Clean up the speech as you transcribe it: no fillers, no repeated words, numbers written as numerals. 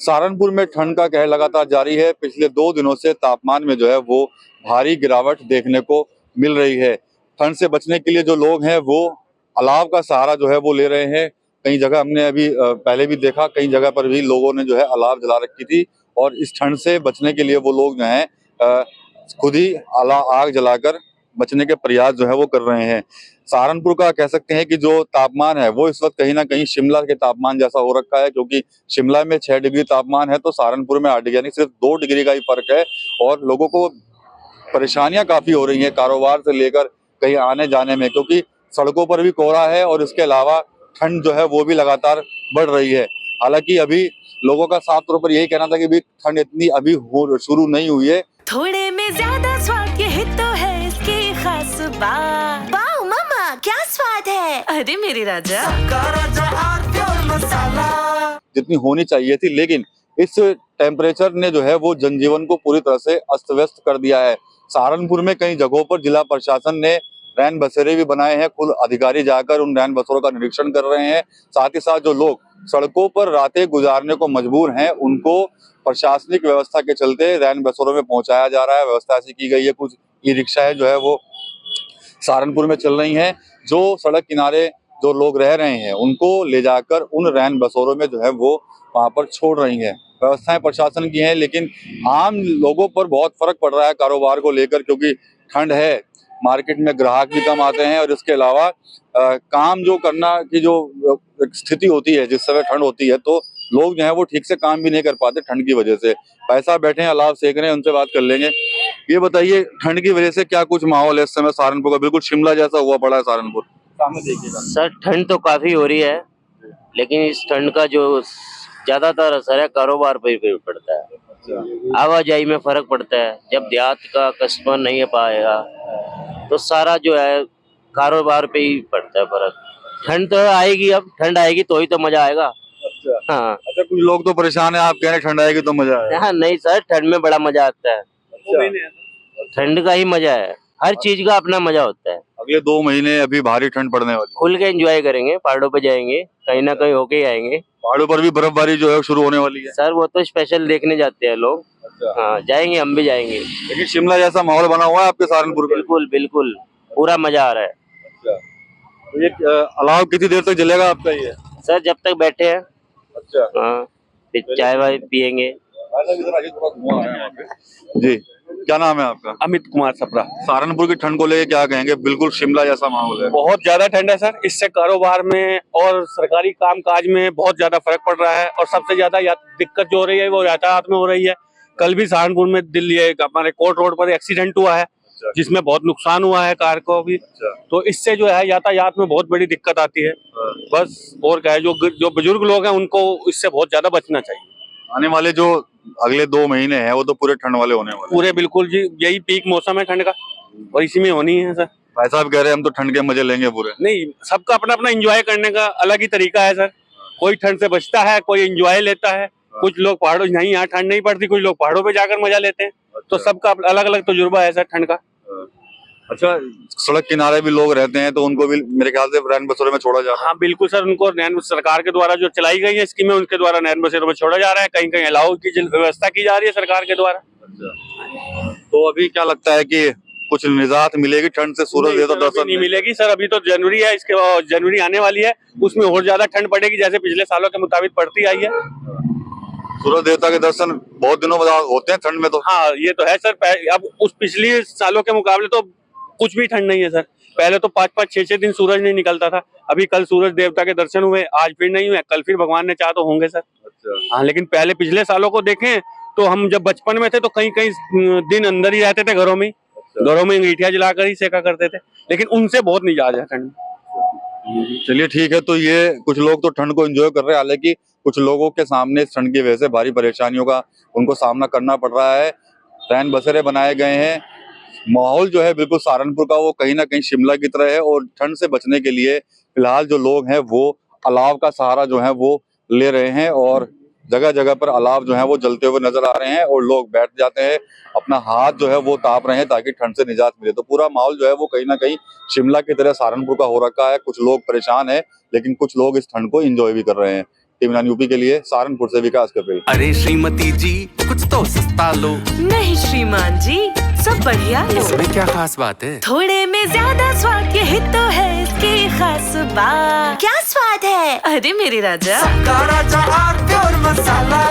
सहारनपुर में ठंड का कहर लगातार जारी है। पिछले 2 दिनों से तापमान में जो है वो भारी गिरावट देखने को मिल रही है। ठंड से बचने के लिए जो लोग हैं वो अलाव का सहारा जो है वो ले रहे हैं। कई जगह हमने अभी पहले भी देखा, कई जगह पर भी लोगों ने जो है अलाव जला रखी थी और इस ठंड से बचने के लिए वो लोग जो है खुद ही आग जलाकर बचने के प्रयास जो है वो कर रहे हैं। सहारनपुर का कह सकते हैं कि जो तापमान है वो इस वक्त कहीं ना कहीं शिमला के तापमान जैसा हो रखा है, क्योंकि शिमला में 6 डिग्री तापमान है तो सहारनपुर में 8 डिग्री, यानी सिर्फ 2 डिग्री का ही फर्क है। और लोगों को परेशानियां काफी हो रही हैं कारोबार से लेकर कहीं आने जाने में, क्योंकि सड़कों पर भी कोहरा है और इसके अलावा ठंड जो है वो भी लगातार बढ़ रही है। हालांकि अभी लोगों का साफ तौर पर यही कहना था कि भी ठंड इतनी अभी शुरू नहीं हुई है। थोड़े में ज्यादा स्वाद यही तो है इसकी खास बात। वाओ मामा, क्या स्वाद है। अरे मेरे राजा, जितनी होनी चाहिए थी, लेकिन इस टेम्परेचर ने जो है वो जनजीवन को पूरी तरह से अस्त व्यस्त कर दिया है। सहारनपुर में कई जगहों पर जिला प्रशासन ने रैन बसेरे भी बनाए हैं। खुद अधिकारी जाकर उन रैन बसेरों का निरीक्षण कर रहे हैं। साथ ही साथ जो लोग सड़कों पर रातें गुजारने को मजबूर हैं उनको प्रशासनिक व्यवस्था के चलते रैन बसेरों में पहुंचाया जा रहा है। व्यवस्था ऐसी की गई है, कुछ ई रिक्शाएं जो है वो सहारनपुर में चल रही हैं, जो सड़क किनारे जो लोग रह रहे हैं उनको ले जाकर उन रैन बसेरों में जो है वो वहां पर छोड़ रही हैं। व्यवस्थाएं प्रशासन की हैं, लेकिन आम लोगों पर बहुत फर्क पड़ रहा है कारोबार को लेकर, क्योंकि ठंड है, मार्केट में ग्राहक भी कम आते हैं और इसके अलावा काम जो करना की जो स्थिति होती है, जिस समय ठंड होती है तो लोग जो है वो ठीक से काम भी नहीं कर पाते ठंड की वजह से। पैसा बैठे हैं, अलाव सेक रहे हैं, उनसे बात कर लेंगे। ये बताइए, ठंड की वजह से क्या कुछ माहौल है इस समय सहारनपुर का? बिल्कुल शिमला जैसा हुआ पड़ा है सहारनपुर, सामने देखिएगा। सर ठंड तो काफी हो रही है, लेकिन इस ठंड का जो ज्यादातर असर है कारोबार पर भी पड़ता है। आवाजाही में फर्क पड़ता है। जब देहात का कस्टमर नहीं आ पाएगा तो सारा जो है कारोबार पे ही पड़ता है फर्क। ठंड तो आएगी, अब ठंड आएगी तो ही तो मजा आएगा। हाँ, अच्छा, कुछ लोग तो परेशान है, आप कह रहे हैं ठंड आएगी तो मजा आएगा। हाँ नहीं सर, ठंड में बड़ा मजा आता है। ठंड का ही मजा है, हर चीज का अपना मजा होता है। अगले 2 महीने अभी भारी ठंड पड़ने वाली है। खुल के एंजॉय करेंगे, पहाड़ों पे जाएंगे, कहीं ना कहीं होके ही आएंगे। पहाड़ों पर भी बर्फबारी जो है शुरू होने वाली है। सर वो तो स्पेशल देखने जाते हैं लोग। अच्छा। हाँ जाएंगे, हम भी जाएंगे। लेकिन शिमला जैसा माहौल बना हुआ है आपके सहारनपुर में? बिल्कुल बिल्कुल, पूरा मजा आ रहा है। अच्छा, तो ये अलाव कितनी देर तक जलेगा आपका ये? सर जब तक बैठे हैं। अच्छा, हाँ, फिर चाय वाय पियेंगे। जी, क्या नाम है आपका? अमित कुमार सप्रा। सहारनपुर की ठंड को लेके क्या कहेंगे? बिल्कुल शिमला जैसा माहौल है। बहुत ज्यादा ठंड है सर, इससे कारोबार में और सरकारी कामकाज में बहुत ज्यादा फर्क पड़ रहा है। और सबसे ज्यादा दिक्कत जो हो रही है वो यातायात में हो रही है। कल भी सहारनपुर में दिल्ली हमारे कोर्ट रोड पर एक्सीडेंट हुआ है, जिसमें बहुत नुकसान हुआ है कार को भी। तो इससे जो है यातायात में बहुत बड़ी दिक्कत आती है। बस और क्या है, जो बुजुर्ग लोग हैं उनको इससे बहुत ज्यादा बचना चाहिए। आने वाले जो अगले 2 महीने हैं वो तो पूरे ठंड वाले होने वाले। पूरे बिल्कुल जी, यही पीक मौसम है ठंड का और इसी में होनी है सर। भाई साहब कह रहे हैं हम तो ठंड के मजे लेंगे पूरे। नहीं, सबका अपना अपना एंजॉय करने का अलग ही तरीका है सर। कोई ठंड से बचता है, कोई एंजॉय लेता है। कुछ लोग पहाड़ों, नहीं यहाँ ठंड नहीं पड़ती, कुछ लोग पहाड़ों पे जाकर मजा लेते हैं। तो सबका अलग अलग तजुर्बा है सर ठंड का। अच्छा, सड़क किनारे भी लोग रहते हैं तो उनको भी मेरे ख्याल से रैन बसेरों में छोड़ा जा रहा है। हाँ बिल्कुल सर, उनको नैन सरकार के द्वारा जो चलाई गई है स्कीमें, उनके द्वारा नैन बसेरों में छोड़ा जा रहा है। कहीं कहीं अलाव की व्यवस्था की जा रही है सरकार के द्वारा। तो अभी क्या लगता है कि कुछ निजात मिलेगी ठंड से? सूरज दे तो दर्शन नहीं मिलेगी सर, अभी तो जनवरी है, इसके बाद जनवरी आने वाली है, उसमें और ज्यादा ठंड पड़ेगी जैसे पिछले सालों के मुताबिक पड़ती आई है। सूरज देवता के दर्शन बहुत दिनों बाद होते हैं ठंड में तो। हाँ ये तो है सर। अब उस पिछले सालों के मुकाबले तो कुछ भी ठंड नहीं है सर। पहले तो 5-5, 6-6 दिन सूरज नहीं निकलता था। अभी कल सूरज देवता के दर्शन हुए, आज फिर नहीं हुए, कल फिर भगवान ने चाहा तो होंगे सर। हाँ, लेकिन पहले पिछले सालों को देखें तो हम जब बचपन में थे तो कई कई दिन अंदर ही रहते थे घरों में। घरों में अंगीठियां जलाकर ही सेका करते थे, लेकिन उनसे बहुत निजात है ठंड। चलिए ठीक है, तो ये कुछ लोग तो ठंड को एंजॉय कर रहे हैं, हालांकि कुछ लोगों के सामने इस ठंड की वजह से भारी परेशानियों का उनको सामना करना पड़ रहा है। रैन बसेरे बनाए गए हैं। माहौल जो है बिल्कुल सहारनपुर का वो कहीं ना कहीं शिमला की तरह है। और ठंड से बचने के लिए फिलहाल जो लोग हैं वो अलाव का सहारा जो है वो ले रहे हैं और जगह जगह पर अलाव जो है वो जलते हुए नजर आ रहे हैं और लोग बैठ जाते हैं, अपना हाथ जो है वो ताप रहे हैं ताकि ठंड से निजात मिले। तो पूरा माहौल जो है वो कहीं ना कहीं शिमला की तरह सहारनपुर का हो रखा है। कुछ लोग परेशान हैं, लेकिन कुछ लोग इस ठंड को एंजॉय भी कर रहे हैं। टीवी9 यूपी के लिए सहारनपुर से विकास कपिल। अरे श्रीमती जी कुछ तो सस्ता लो। नहीं श्रीमान जी, सब बढ़िया लो। इसमें क्या खास बात है? थोड़े में ज्यादा स्वाद, यही तो है इसकी खास बात। क्या स्वाद है? अरे मेरे राजा, राजा और मसाला।